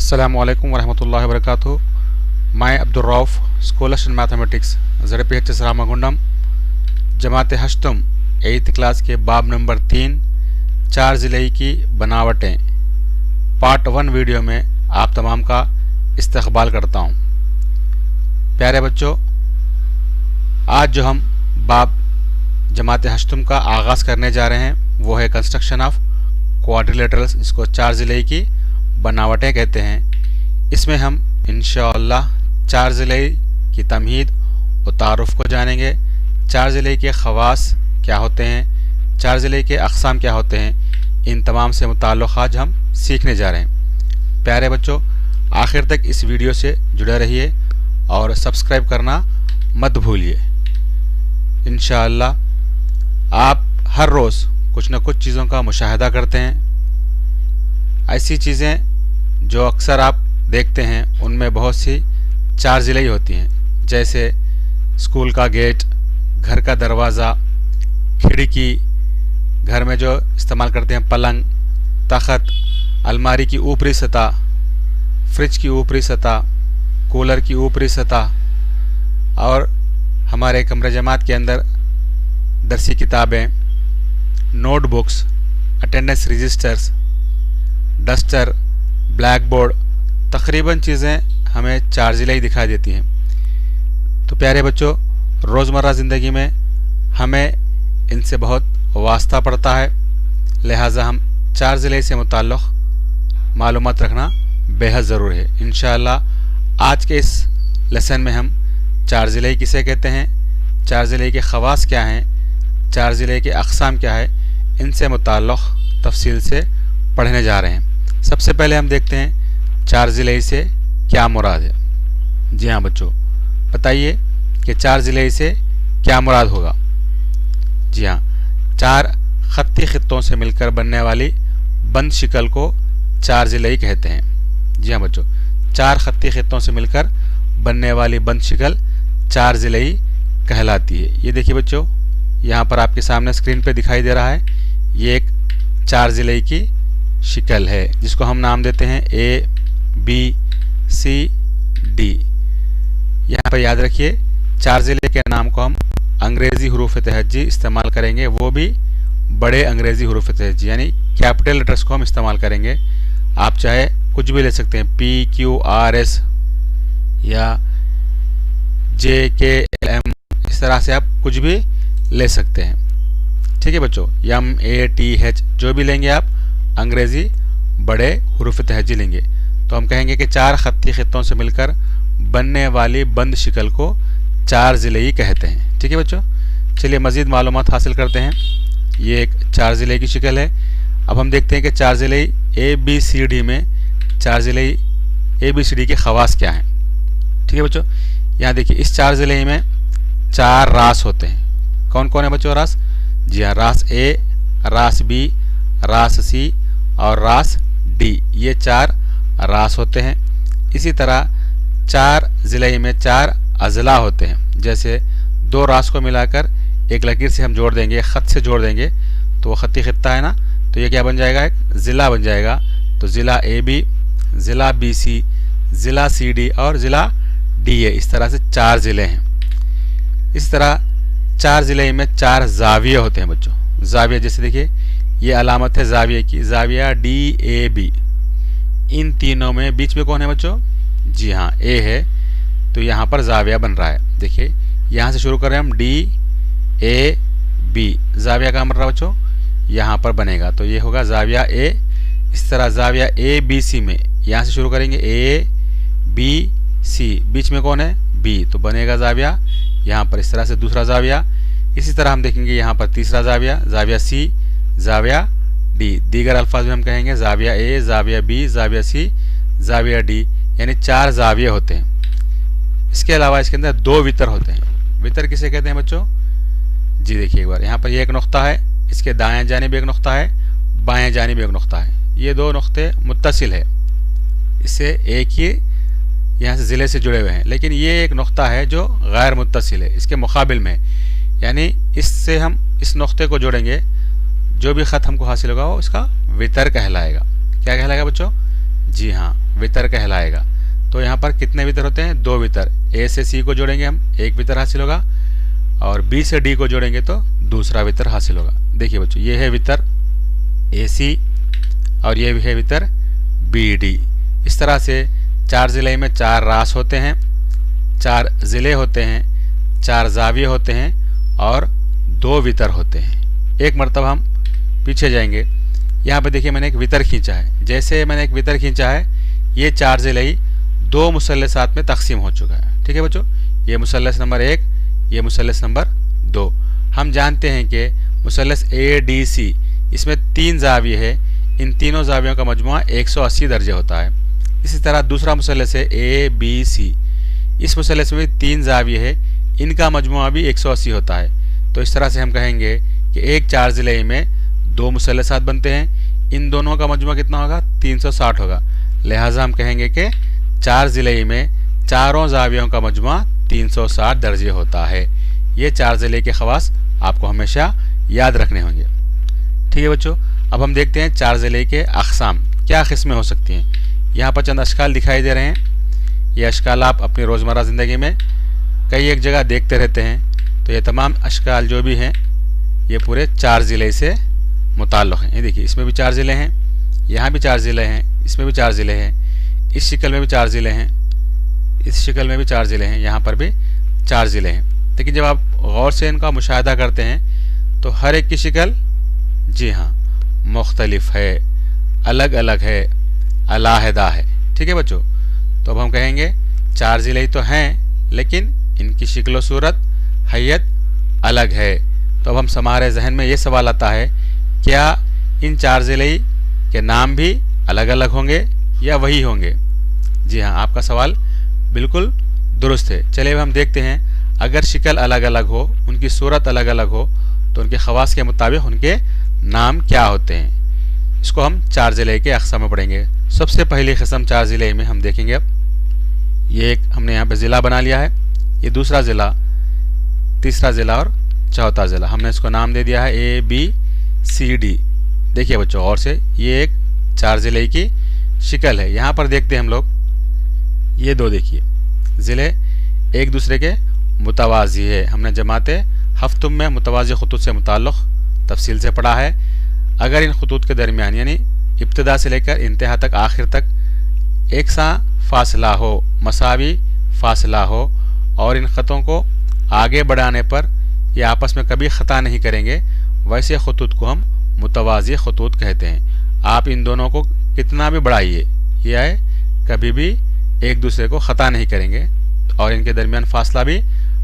अस्सलामु अलैकुम वरहमतुल्लाहि वबरकातुहू। मैं Abdul Rauf, scholars in mathematics, ZPHS Ramagundam, जमात हश्तम 8th क्लास के बाब नंबर 3 चार ज़िले की बनावटें पार्ट 1 वीडियो में आप तमाम का इस्तकबाल करता हूँ। प्यारे बच्चों, आज जो हम बाब जमात हश्तम का आगाज़ करने जा रहे हैं वो है कंस्ट्रक्शन ऑफ क्वाड्रिलेटरल्स, इसको चार ज़िले की बनावटें कहते हैं। इसमें हम इंशाअल्लाह चार ज़िले की तमहीद और तारुफ़ को जानेंगे, चार ज़िले के ख़वास क्या होते हैं, चार ज़िले के अक़साम क्या होते हैं, इन तमाम से मुताल्लिक़ आज हम सीखने जा रहे हैं। प्यारे बच्चों, आखिर तक इस वीडियो से जुड़े रहिए और सब्सक्राइब करना मत भूलिए। इंशाअल्लाह आप हर रोज़ कुछ न कुछ चीज़ों का मुशाहिदा करते हैं। ऐसी चीज़ें जो अक्सर आप देखते हैं उनमें बहुत सी चार ज़िले ही होती हैं, जैसे स्कूल का गेट, घर का दरवाज़ा, खिड़की, घर में जो इस्तेमाल करते हैं पलंग, तख़्त, अलमारी की ऊपरी सतह, फ्रिज की ऊपरी सतह, कूलर की ऊपरी सतह और हमारे कमरे जमात के अंदर दरसी किताबें, notebooks, attendance registers, duster, black board, तकरीबन चीज़ें हमें चार ज़िले ही दिखाई देती हैं। तो प्यारे बच्चों, रोज़मर्रा ज़िंदगी में हमें इनसे बहुत वास्ता पड़ता है, लिहाजा हम चार ज़िले से मुताल्लिक़ मालूमात रखना बेहद ज़रूरी है। इंशाअल्लाह आज के इस लेसन में हम चार ज़िले किसे कहते हैं, चार ज़िले के ख़वास क्या हैं, चार ज़िले के अक़साम क्या है, इनसे मुताल्लिक़ तफसील से पढ़ने जा रहे हैं। सबसे पहले हम देखते हैं चार ज़िले से क्या मुराद है। जी हाँ बच्चों, बताइए कि चार ज़िले से क्या मुराद होगा। जी हाँ, चार ख़त्ती ख़ित्तों से मिलकर बनने वाली बंद शिकल को चार ज़िले ही कहते हैं। जी हाँ बच्चों, चार ख़त्ती ख़ित्तों से मिलकर बनने वाली बंद शिकल चार ज़िले ही कहलाती है। ये देखिए बच्चों, यहाँ पर आपके सामने स्क्रीन पे दिखाई दे रहा है, ये एक चार ज़िले की शिकल है जिसको हम नाम देते हैं ABCD। यहाँ पर याद रखिए, चार ज़िले के नाम को हम अंग्रेज़ी हरूफ तहज्जी इस्तेमाल करेंगे, वो भी बड़े अंग्रेज़ी हरूफ तहज्जी यानी कैपिटल लेटर्स को हम इस्तेमाल करेंगे। आप चाहे कुछ भी ले सकते हैं, PQRS या JKLM, इस तरह से आप कुछ भी ले सकते हैं। ठीक है बच्चों, MATH जो भी लेंगे आप अंग्रेज़ी बड़े हुरूफ तहज्जी लेंगे। तो हम कहेंगे कि चार ख़त्ती ख़ित्तों से मिलकर बनने वाली बंद शिकल को चार ज़िले ही कहते हैं। ठीक है बच्चों, चलिए मज़ीद मालूमात हासिल करते हैं। ये एक चार ज़िले की शिकल है। अब हम देखते हैं कि चार ज़िले ABCD में चार ज़िले ABCD के ख़वास क्या हैं। ठीक है बच्चों, यहाँ देखिए, इस चार ज़िले में चार रास होते हैं। कौन कौन है बच्चों रास? जी हाँ, रास A, रास B, रास C और रास D, ये चार रास होते हैं। इसी तरह चार ज़िले में चार अज़ला होते हैं। जैसे दो रास को मिलाकर एक लकीर से हम जोड़ देंगे, ख़त से जोड़ देंगे तो वो ख़त्ती ख़ित्ता है ना, तो ये क्या बन जाएगा, एक ज़िला बन जाएगा। तो ज़िला AB, ज़िला BC, ज़िला CD और ज़िला DA, इस तरह से चार ज़िले हैं। इस तरह चार ज़िले में चार ज़ाविये होते हैं बच्चों। ज़ाविया जैसे देखिए, ये अलामत है ज़ाविये की, ज़ाविया DAB। इन तीनों में बीच में कौन है बच्चों? जी हाँ, A है, तो यहाँ पर ज़ाविया बन रहा है। देखिए, यहाँ से शुरू कर रहे हैं हम DAB, ज़ाविया का मतलब बच्चों यहाँ पर बनेगा, तो ये होगा ज़ाविया A। इस तरह ज़ाविया ABC में यहाँ से शुरू करेंगे ABC, बीच में कौन है? B, तो बनेगा ज़ाविया यहाँ पर इस तरह से दूसरा ज़ाविया। इसी तरह हम देखेंगे यहाँ पर तीसरा ज़ाविया, ज़ाविया C, ज़ाविया D। दीगर अल्फाज में हम कहेंगे ज़ाविया A, ज़ाविया B, ज़ाविया C, ज़ाविया D, यानी चार ज़ाविये होते हैं। इसके अलावा इसके अंदर दो वितर होते हैं। वितर किसे कहते हैं बच्चों? जी देखिए एक बार, यहाँ पर ये एक नुक्ता है, इसके दाएं जानिब एक नुक्ता है, बाएं जानिब एक नुक्ता है। ये दो नुक्ते मुत्तसिल है, इससे एक ही यहाँ से ज़िले से जुड़े हुए हैं, लेकिन ये एक नुक्ता है जो गैर मुत्तसिल है इसके मुकाबिल में, यानी इससे हम इस नुक्ते को जोड़ेंगे, जो भी ख़त हमको हासिल होगा वो इसका वितर कहलाएगा। क्या कहलाएगा बच्चों? जी हाँ, वितर कहलाएगा। तो यहाँ पर कितने वितर होते हैं? 2 वितर। ए से सी को जोड़ेंगे हम, 1 वितर हासिल होगा, और बी से डी को जोड़ेंगे तो दूसरा वितर हासिल होगा। देखिए बच्चों, ये है वितर ए सी और ये है वितर बी डी। इस तरह से 4 ज़िले में 4 रास होते हैं, 4 ज़िले होते हैं, 4 जाविये होते हैं और 2 वितर होते हैं। एक मरतबा हम पीछे जाएंगे। यहाँ पे देखिए मैंने एक वितर खींचा है। जैसे मैंने एक वितर खींचा है, ये 4 ज़िले ही 2 मुसल्लसात में तकसीम हो चुका है। ठीक है बच्चों, ये मुसल्लस नंबर 1, ये मुसल्लस नंबर 2। हम जानते हैं कि मुसल्लस ए डी सी, इसमें 3 जाविये है। इन तीनों जावियों का मजमुआ 180 दर्जे होता है। इसी तरह दूसरा मुसल्लस है ए बी सी, इस मुसल्लस में 3 जाविये है, इनका मजमुआ भी 180 होता है। तो इस तरह से हम कहेंगे कि एक 4 ज़िले में 2 मुसल्लसात बनते हैं, इन दोनों का मजमुआ कितना होगा? 360 होगा। लिहाजा हम कहेंगे कि 4 ज़िले में चारों जावियों का मजमुआ 360 दर्जे होता है। ये 4 ज़िले के खवास आपको हमेशा याद रखने होंगे। ठीक है बच्चों, अब हम देखते हैं 4 ज़िले के अक़साम, क्या किस्में हो सकती हैं। यहाँ पर चंद अशकाल दिखाई दे रहे हैं। ये अशकाल आप अपनी रोज़मर्रा ज़िंदगी में कई एक जगह देखते रहते हैं। तो ये तमाम अशकाल जो भी हैं ये पूरे 4 ज़िले से मुताल्लिक़ हैं। ये देखिए, इसमें भी 4 ज़िले हैं, यहाँ भी 4 ज़िले हैं, इसमें भी 4 ज़िले हैं, इस शिकल में भी 4 ज़िले हैं, इस शिकल में भी 4 ज़िले हैं, यहाँ पर भी 4 ज़िले हैं। लेकिन जब आप गौर से इनका मुशाहिदा करते हैं तो हर एक की शिकल, जी हाँ, मुख्तलिफ है, अलग अलग है, अलहदा है। ठीक है बच्चों, तो अब हम कहेंगे 4 ज़िले ही तो हैं, लेकिन इनकी शिक्ल व सूरत, हैयत अलग है। तो अब हमारे जहन में ये सवाल आता है, क्या इन 4 ज़िले के नाम भी अलग अलग होंगे या वही होंगे? जी हाँ, आपका सवाल बिल्कुल दुरुस्त है। चलिए हम देखते हैं, अगर शिकल अलग अलग हो, उनकी सूरत अलग अलग हो, तो उनके खवास के मुताबिक उनके नाम क्या होते हैं। इसको हम 4 ज़िले के अक़साम में पढ़ेंगे। सबसे पहली किस्म 4 ज़िले में हम देखेंगे। अब ये एक हमने यहाँ पे ज़िला बना लिया है, ये दूसरा ज़िला, तीसरा ज़िला और चौथा ज़िला। हमने इसको नाम दे दिया है ए बी सी डी। देखिए बच्चों, और से ये एक 4 ज़िले की शिकल है। यहाँ पर देखते हैं हम लोग, ये 2 देखिए ज़िले एक दूसरे के मुतवाज़ी है। हमने जमाते हफ्तुम में मुतवाज़ी खतूत से मुताल्लिक़ तफसील से पढ़ा है। अगर इन खतूत के दरमियान यानी इब्तिदा से लेकर इंतहा तक, आखिर तक एक सा फासला हो, मसावी फासला हो, और इन ख़तों को आगे बढ़ाने पर ये आपस में कभी ख़ता नहीं करेंगे, वैसे खतूत को हम मुतवाज़ी खतूत कहते हैं। आप इन दोनों को कितना भी बढ़ाइए, यह कभी भी एक दूसरे को ख़ता नहीं करेंगे और इनके दरमियान फासला भी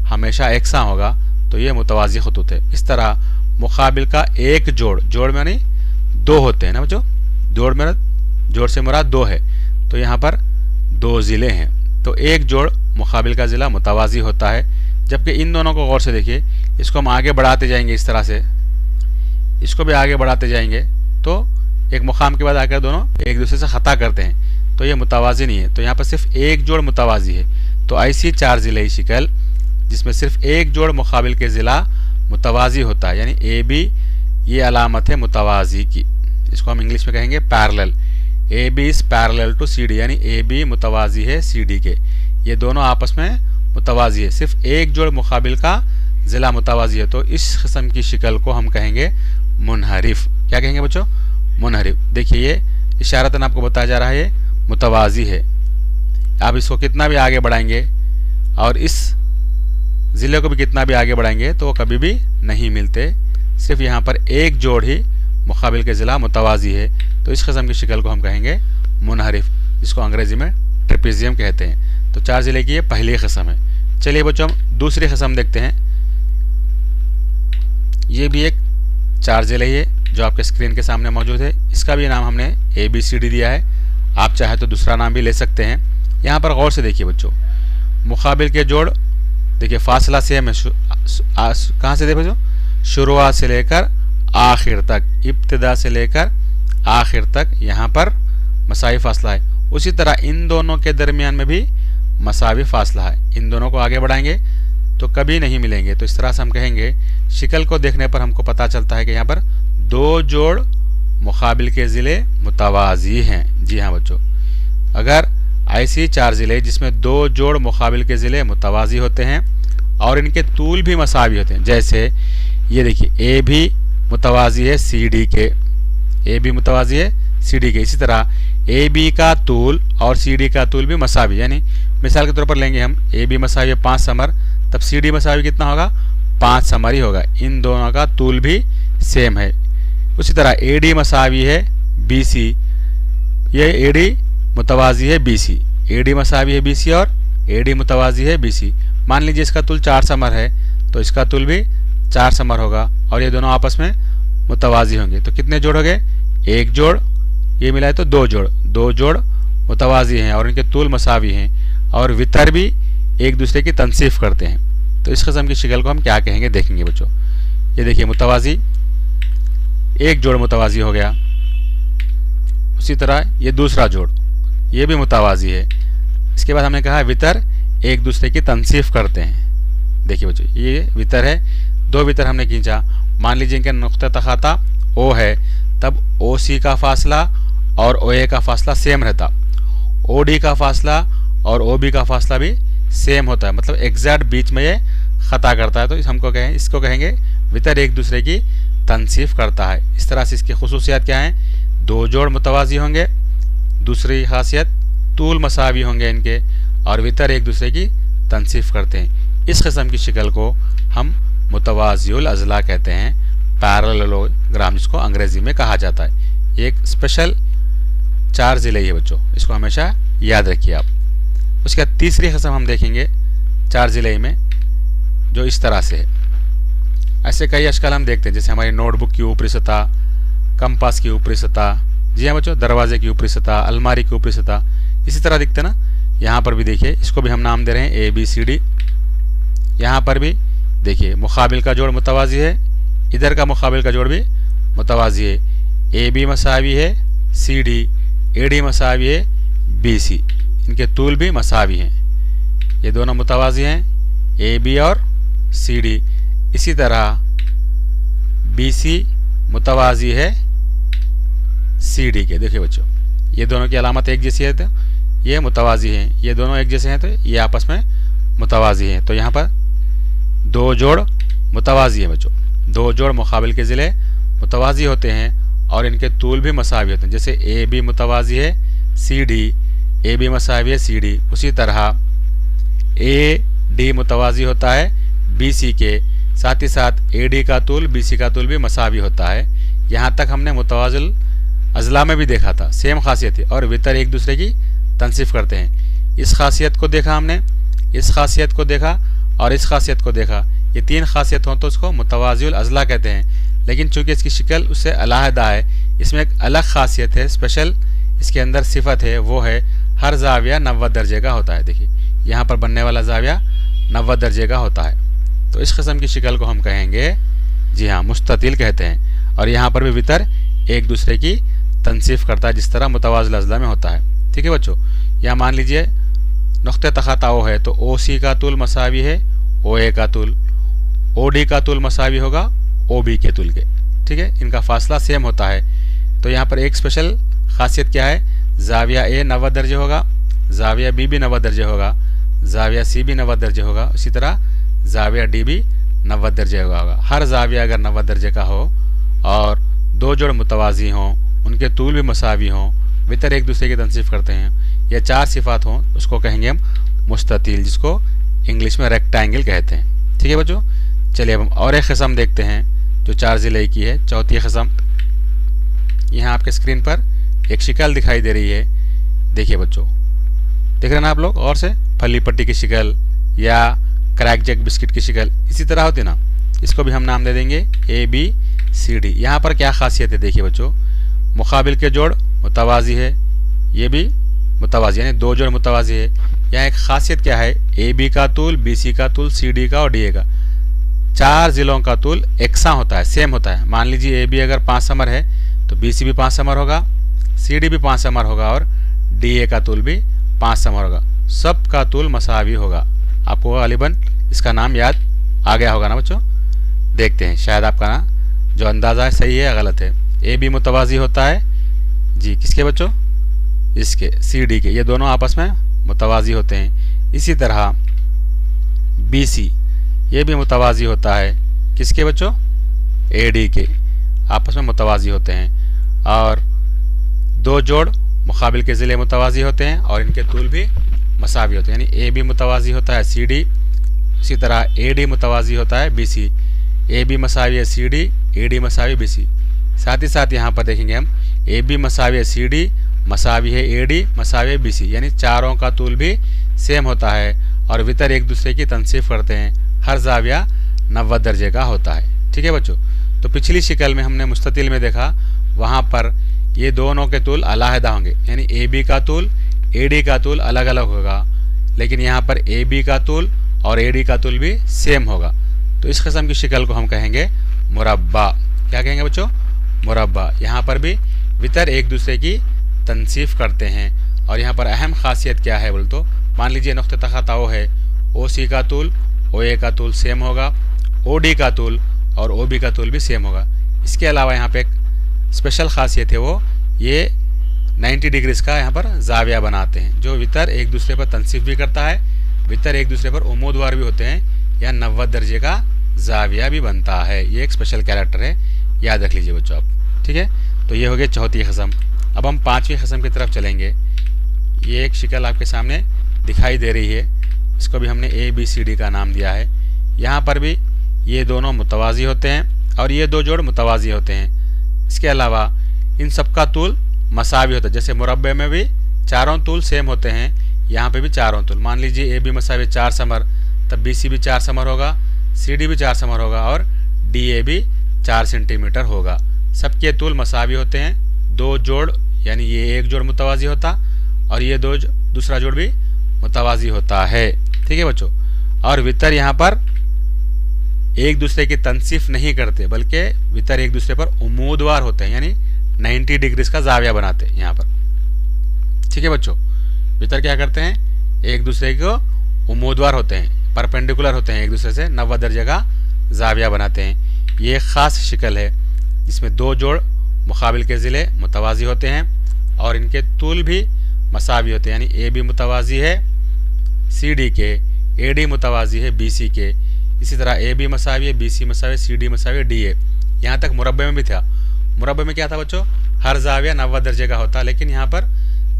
हमेशा एक सा होगा, तो ये मुतवाज़ी खतूत है। इस तरह मुकाबिल का एक जोड़ में नहीं 2 होते हैं ना बच्चों, जोड़ से मुराद 2 है, तो यहाँ पर 2 ज़िले हैं, तो एक जोड़ मुकाबिल का ज़िला मुतवाज़ी होता है। जबकि इन दोनों को गौर से देखिए, इसको हम आगे बढ़ाते जाएंगे, इस तरह से इसको भी आगे बढ़ाते जाएंगे, तो एक मुकाम के बाद आकर दोनों एक दूसरे से ख़ता करते हैं, तो ये मुतवाज़ी नहीं है। तो यहाँ पर सिर्फ एक जोड़ मुतवाज़ी है। तो ऐसी 4 ज़िले शिकल जिसमें सिर्फ एक जोड़ मुकाबिल के ज़िला मुतवाज़ी होता है, यानी ए बी, ये अलामत है मुतवाज़ी की। इसको हम इंग्लिश में कहेंगे parallel. A B is parallel to C D, यानी ए बी मुतवाज़ी है सी डी के। ये दोनों आपस में मुतवाज़ी है, सिर्फ एक जोड़ मुकाबिल का ज़िला मुतवाज़ी है। तो इस किस्म की शिकल को हम कहेंगे मुनहरिफ। क्या कहेंगे बच्चों? मुनहरिफ। देखिए ये इशारतन आपको बताया जा रहा है ये मुतवाज़ी है। आप इसको कितना भी आगे बढ़ाएंगे और इस ज़िले को भी कितना भी आगे बढ़ाएंगे तो वो कभी भी नहीं मिलते। सिर्फ यहाँ पर एक जोड़ ही मुकाबिल के ज़िला मुतवाज़ी है, तो इस किस्म की शिकल को हम कहेंगे मुनहरिफ, जिसको अंग्रेज़ी में ट्रेपेजियम कहते हैं। तो 4 ज़िले की ये पहली किस्म है। चलिए बच्चों हम दूसरी किस्म देखते हैं। ये भी एक 4 ज़िले ही है जो आपके स्क्रीन के सामने मौजूद है। इसका भी नाम हमने ABCD दिया है, आप चाहे तो दूसरा नाम भी ले सकते हैं। यहाँ पर गौर से देखिए बच्चों, मुकाबिल के जोड़ देखिए फासला सेम है। कहाँ से देखो, शुरुआत से लेकर आखिर तक, इब्तिदा से लेकर आखिर तक यहाँ पर मसावी फासला है। उसी तरह इन दोनों के दरमियान में भी मसावी फासला है। इन दोनों को आगे बढ़ाएंगे तो कभी नहीं मिलेंगे। तो इस तरह से हम कहेंगे, शिकल को देखने पर हमको पता चलता है कि यहाँ पर 2 जोड़ मुकाबिल के ज़िले मुतवाज़ी हैं। जी हाँ बच्चों, अगर ऐसी 4 ज़िले जिसमें 2 जोड़ मुकाबिल के ज़िले मुतवाज़ी होते हैं और इनके तूल भी मसावी होते हैं, जैसे ये देखिए ए भी मुतवाज़ी है सी डी के, ए भी मुतवाज़ी है सी डी के, इसी तरह ए बी का तूल और सी डी का तूल भी मसावी, यानी मिसाल के तौर पर लेंगे हम ए बी मसावी है 5 समर, तब सी डी मसावी कितना होगा 5 समर ही होगा, इन दोनों का तूल भी सेम है। उसी तरह ए डी मसावी है बी सी, ये ए डी मुतवाज़ी है बी सी, ए डी मसावी है बी सी और ए डी मुतवाज़ी है बी सी। मान लीजिए इसका तूल 4 समर है तो इसका तूल भी 4 समर होगा और ये दोनों आपस में मुतवाज़ी होंगे, तो कितने जोड़ हो गए 1 जोड़, ये मिला है तो 2 जोड़, 2 जोड़ मुतवाज़ी हैं और इनके तूल मसावी हैं और वितर भी एक दूसरे की तनसीफ करते हैं। तो इस किस्म की शिकल को हम क्या कहेंगे देखेंगे बच्चों। ये देखिए मुतवाज़ी, 1 जोड़ मुतवाज़ी हो गया, उसी तरह ये दूसरा जोड़ ये भी मुतवाज़ी है। इसके बाद हमने कहा वितर एक दूसरे की तनसीफ करते हैं। देखिए बच्चों ये वितर है, 2 वितर हमने खींचा, मान लीजिए इनका नुक्ता तखाता ओ है, तब ओ सी का फासला और ओ ए का फासला सेम रहता, ओ डी का फासला और ओ बी का फासला भी सेम होता है, मतलब एग्जैक्ट बीच में ये ख़ता करता है, तो हमको इसको कहेंगे वितर एक दूसरे की तनसीफ करता है। इस तरह से इसकी खुसूसियात क्या हैं, 2 जोड़ मुतवाज़ी होंगे, दूसरी खासियत तूल मसावी होंगे इनके और वितर एक दूसरे की तनसीफ करते हैं। इस किस्म की शिकल को हम मुतवाज़िउल अज़ला कहते हैं, पैरेललोग्राम जिसको अंग्रेज़ी में कहा जाता है। एक स्पेशल 4 ज़िले है बच्चों, इसको हमेशा याद रखिए आप। उसके बाद तीसरी किस्म हम देखेंगे 4 ज़िले में जो इस तरह से है। ऐसे कई अशकल हम देखते हैं, जैसे हमारी नोटबुक की ऊपरी सतह, कंपास की ऊपरी सतह, जी हाँ बच्चों, दरवाजे की ऊपरी सतह, अलमारी की ऊपरी सतह, इसी तरह दिखते ना। यहाँ पर भी देखिए, इसको भी हम नाम दे रहे हैं ए बी सी डी। यहाँ पर भी देखिए मुकाबिल का जोड़ मुतवाज़ी है, इधर का मुकाबिल का जोड़ भी मुतवाज़ी है, ए बी मसावी है सी डी, ए डी मसावी है बी सी, इनके तूल भी मसावी हैं, ये दोनों मुतवाज़ी हैं ए बी और सी डी। इसी तरह बी सी मुतवाज़ी है सी डी के। देखिए बच्चों ये दोनों की अलामत एक जैसी है, तो ये मुतवाज़ी हैं, ये दोनों एक जैसे हैं तो ये आपस में मुतवाज़ी हैं। तो यहाँ पर 2 जोड़ मुतवाज़ी हैं बच्चों, 2 जोड़ मुकाबिल के ज़िले मुतवाज़ी होते हैं और इनके तूल भी मसावी होते हैं, जैसे ए बी मुतवाज़ी है सी डी, ए बी मसावी है सी डी। उसी तरह ए डी मुतवाज़ी होता है बी सी के, साथ ही साथ ए डी का तूल बी सी का तूल भी मसावी होता है। यहाँ तक हमने मुतवाज़िल अज़ला में भी देखा था, सेम खासियत है और वितर एक दूसरे की तनसीफ करते हैं। इस खासियत को देखा हमने, इस खासियत को देखा और इस खासियत को देखा, ये 3 खासियत हों तो उसको मुतवाज़िउल अज़ला कहते हैं। लेकिन चूँकि इसकी शिकल उससे अलहदा है, इसमें एक अलग खासियत है, स्पेशल इसके अंदर सिफत है, वो है हर ज़ाविया 90 दर्जे का होता है। देखिए यहाँ पर बनने वाला ज़ाविया 90 दर्जे का होता है, तो इस किस्म की शिकल को हम कहेंगे, जी हाँ, मुस्ततिल कहते हैं। और यहाँ पर भी वितर एक दूसरे की तनसीफ करता है, जिस तरह मुतवाज़िल अज़ला में होता है। ठीक है बच्चों, यहाँ मान लीजिए नुक्ते तख़ाता ओ है तो ओ सी का तूल मसावी है ओ ए का तूल, ओ डी का तूल मसावी होगा ओ बी के तूल के। ठीक है, इनका फासला सेम होता है। तो यहाँ पर एक स्पेशल खासियत क्या है, ज़ाविया ए 90 दर्जे होगा, ज़ाविया बी भी 90 दर्जे होगा, ज़ाविया सी भी 90 दर्जे होगा, इसी तरह ज़ाविया डी भी 90 दर्जे होगा। हर ज़ाविया अगर 90 दर्जे का हो और 2 जोड़ मुतवाज़ी हों, उनके तूल भी मसावी हों, वितर एक दूसरे की तनसीफ करते हैं, ये 4 सिफात हों, उसको कहेंगे हम मुस्ततिल, जिसको इंग्लिश में रेक्टेंगल कहते हैं। ठीक है बच्चों, चलिए अब हम और एक किस्म देखते हैं जो 4 ज़िले की है, चौथी किस्म। यहाँ आपके स्क्रीन पर एक शिकल दिखाई दे रही है, देखिए बच्चों, देख रहे हैं ना आप लोग, और से फली पट्टी की शिकल या क्रैक जैक बिस्किट की शिकल इसी तरह होती ना, इसको भी हम नाम दे देंगे ए बी सी डी। यहाँ पर क्या खासियत है, देखिए बच्चों, मुकाबिल के जोड़ मुतवाज़ी है, ये भी मुतवाज़ी, यानी 2 जोड़ मुतवाज़ी है। यहाँ एक खासियत क्या है, ए बी का तूल बी सी का तूल सी डी का और डी ए का, 4 ज़िलों का तूल एकसा होता है, सेम होता है। मान लीजिए ए बी अगर 5 समर है तो बी सी भी 5 समर होगा, सी डी भी 5 समर होगा और डी ए का तूल भी 5 समर होगा, सब का तूल मसावी होगा। आपको गालिबन इसका नाम याद आ गया होगा ना बच्चों। देखते हैं शायद आपका ना जो अंदाज़ा है सही है या गलत है। ए बी मुतवाज़ी होता है जी, किसके बच्चों, इसके सी डी के, ये दोनों आपस में मुतवाज़ी होते हैं। इसी तरह बी सी ये भी मुतवाज़ी होता है, किसके बच्चों? ए डी के, आपस में मुतवाज़ी होते हैं। और दो जोड़ मुकाबिल के ज़िले मुतवाज़ी होते हैं और इनके तूल भी मसावी होते हैं, यानी ए बी मुतवाज़ी होता है सी डी, इसी तरह ए डी मुतवाज़ी होता है बी सी। ए बी मसावी है सी डी, ए डी मसावी बी सी। साथ ही साथ यहाँ पर देखेंगे हम ए बी मसावी है सी डी, मसावी है ए डी, मसावी है बी सी, यानी चारों का तूल भी सेम होता है और वितर एक दूसरे की तनसीफ करते हैं। हर जाविया 90 दर्जे का होता है। ठीक है बच्चों, तो पिछली शिकल में हमने मुस्ततिल में देखा, वहाँ पर ये दोनों के तूल अलहदा होंगे, यानी ए बी का तूल ए डी का तूल अलग अलग होगा, लेकिन यहाँ पर ए बी का तूल और ए डी का तूल भी सेम होगा। तो इस किस्म की शिकल को हम कहेंगे मुरब्बा। क्या कहेंगे बच्चों? मुरब्बा। यहाँ पर भी वितर एक दूसरे की तनसीफ करते हैं। और यहाँ पर अहम खासियत क्या है बोल तो, मान लीजिए नुक्ते तख़ता ओ है, ओ सी का तूल ओ ए का तूल सेम होगा, ओ डी का तूल और ओ बी का तूल भी सेम होगा। इसके अलावा यहाँ पे एक स्पेशल खासियत है, वो ये 90 डिग्रीज़ का यहाँ पर जाविया बनाते हैं, जो वितर एक दूसरे पर तनसीफ भी करता है, वितर एक दूसरे पर उम्मीदवार भी होते हैं, या 90 दर्जे का जाविया भी बनता है। ये एक स्पेशल कैरेक्टर है, याद रख लीजिए बच्चों आप। ठीक है, तो ये हो गया चौथी किस्म। अब हम पाँचवीं किस्म की तरफ चलेंगे। ये एक शिकल आपके सामने दिखाई दे रही है, इसको भी हमने ए बी सी डी का नाम दिया है। यहाँ पर भी ये दोनों मुतवाज़ी होते हैं और ये दो जोड़ मुतवाज़ी होते हैं। इसके अलावा इन सब का तूल मसावी होता है, जैसे मुरब्बे में भी चारों तूल सेम होते हैं, यहाँ पे भी चारों तूल। मान लीजिए ए बी मसावी 4 समर, तब बी सी भी 4 समर होगा, सी डी भी 4 समर होगा और डी ए भी 4 सेंटीमीटर होगा। सबके तूल मसावी होते हैं। दो जोड़, यानी ये एक जोड़ मुतवाज़ी होता और ये दूसरा जोड़ भी मुतवाज़ी होता है। ठीक है बच्चों, और वितर यहाँ पर एक दूसरे की तनसीफ नहीं करते, बल्कि वितर एक दूसरे पर उम्मीदवार होते हैं, यानी 90 डिग्रीज़ का जाविया बनाते हैं यहाँ पर। ठीक है बच्चों, वितर क्या करते हैं? एक दूसरे को उम्मीदवार होते हैं, परपेंडिकुलर होते हैं, एक दूसरे से 90 दर्जे का जाविया बनाते हैं। ये एक ख़ास शिकल है जिसमें दो जोड़ मुकाबिल के ज़िले मुतवाज़ी होते हैं और इनके तूल भी मसावी होते हैं, यानी ए बी मुतवाज़ी है सी डी के, ए डी मुतवाज़ी है बी सी के, इसी तरह ए बी मसावी है, बी सी मसावी, सी डी मसावी, डी ए। यहाँ तक मुरब्बे में भी था। मुरब्बे में क्या था बच्चों? हर जाविया 90 दर्जे का होता, लेकिन यहाँ पर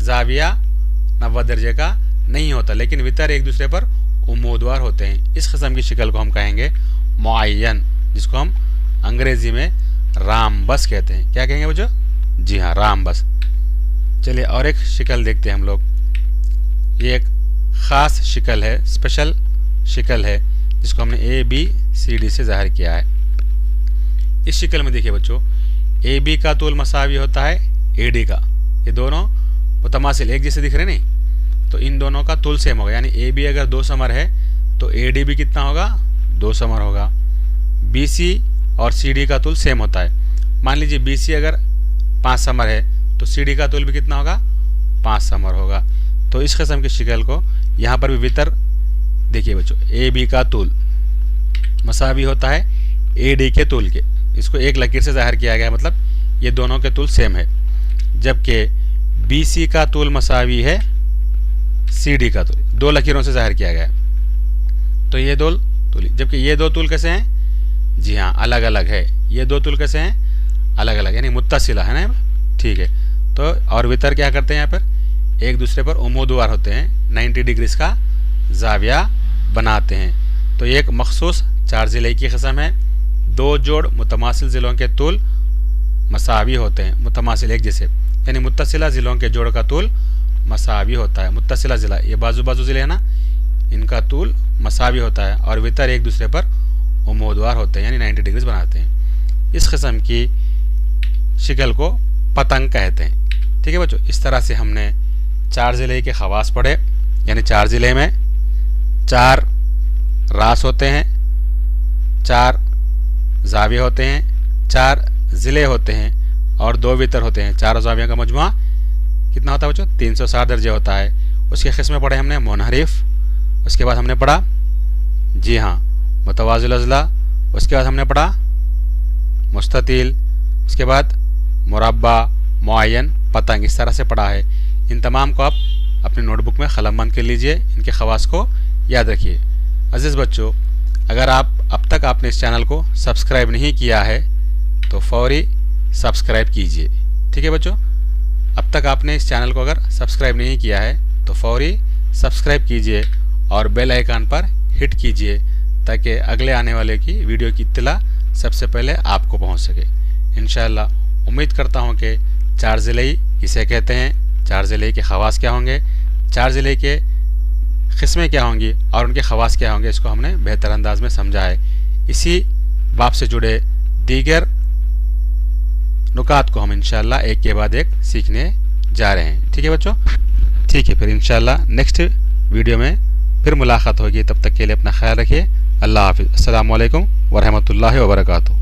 जाविया 90 दर्जे का नहीं होता, लेकिन वितर एक दूसरे पर उम्मीदवार होते हैं। इस किस्म की शिकल को हम कहेंगे मुअय्यन, जिसको हम अंग्रेज़ी में रामबस कहते हैं। क्या कहेंगे बच्चों? जी हाँ, रामबस। चलिए और एक शिकल देखते हैं हम लोग। ये एक ख़ास शिकल है, स्पेशल शिकल है, जिसको हमने ए बी सी डी से ज़ाहिर किया है। इस शिकल में देखिए बच्चों, ए बी का तूल मसावी होता है ए डी का। ये दोनों मुतमासिल एक जैसे दिख रहे नहीं, तो इन दोनों का तूल सेम होगा, यानी ए बी अगर 2 समर है तो ए डी भी कितना होगा? 2 समर होगा। बी सी और सी डी का तूल सेम होता है। मान लीजिए बी सी अगर 5 समर है तो सी डी का तूल भी कितना होगा? 5 समर होगा। तो इस किस्म की शिकल को यहाँ पर भी वितर देखिए बच्चों, ए बी का तूल मसावी होता है ए डी के तूल के, इसको एक लकीर से ज़ाहिर किया गया है, मतलब ये दोनों के तूल सेम है। जबकि बी सी का तूल मसावी है सी डी का तूल, 2 लकीरों से ज़ाहिर किया गया है। तो ये दो तूल, जबकि ये 2 तूल कैसे हैं? जी हाँ, अलग अलग है। ये 2 तूल कैसे हैं? अलग अलग, यानी मुत्तसिला है ना। ठीक है, तो और वितर क्या करते हैं? यहाँ पर एक दूसरे पर उम्मीदवार होते हैं, 90 डिग्रीज़ का जाविया बनाते हैं। तो ये एक मखसूस 4 ज़िले की किस्म है। 2 जोड़ मुतमासिल ज़िलों के तूल मसावी होते हैं, मुतमासिल एक जैसे, यानी मुत्तसिला ज़िलों के जोड़ का तूल मसावी होता है। मुत्तसिला ज़िला, ये बाजू बाजू ज़िले हैं ना, इनका तूल मसावी होता है और वितर एक दूसरे पर उम्मीदवार होते हैं, यानी 90 डिग्रीज़ बनाते हैं। इस किस्म की शिकल को पतंग कहते हैं। ठीक है बच्चों, इस तरह से हमने 4 ज़िले के खवास पढ़े, यानी 4 ज़िले में 4 रास होते हैं, 4 जाविया होते हैं, 4 ज़िले होते हैं और 2 वितर होते हैं। 4 जाविया का मजमुआ कितना होता है बच्चों? 360 दर्जे होता है। उसके किस्में पढ़े हमने मुनहरिफ, उसके बाद हमने पढ़ा जी हाँ मुतवाज़िल अज़ला, उसके बाद हमने पढ़ा मुस्ततिल, उसके बाद मुरब्बा, मुअय्यन, पतंग। इस तरह से पढ़ा है। इन तमाम को आप अपने नोटबुक में कलमबंद कर लीजिए, इनके खवास को याद रखिए। अज़ीज़ बच्चों, अगर आप अब तक आपने इस चैनल को सब्सक्राइब नहीं किया है तो फौरी सब्सक्राइब कीजिए। ठीक है बच्चों, अब तक आपने इस चैनल को अगर सब्सक्राइब नहीं किया है तो फौरी सब्सक्राइब कीजिए और बेल आइकन पर हिट कीजिए ताकि अगले आने वाले की वीडियो की इत्तला सबसे पहले आपको पहुंच सके। इंशाअल्लाह उम्मीद करता हूं कि चार ज़िले किसे कहते हैं, चार ज़िले के खवास क्या होंगे, चार ज़िले के किस्में क्या होंगी और उनके खवास क्या होंगे, इसको हमने बेहतर अंदाज में समझा है। इसी बाब से जुड़े दीगर नुकात को हम इंशाअल्लाह एक के बाद एक सीखने जा रहे हैं। ठीक है बच्चों, ठीक है, फिर इंशाअल्लाह नेक्स्ट वीडियो में फिर मुलाकात होगी। तब तक के लिए अपना ख्याल रखिए। अल्लाह हाफिज़। अस्सलामु अलैकुम वरहमतुल्लाहि वबरकातुहू।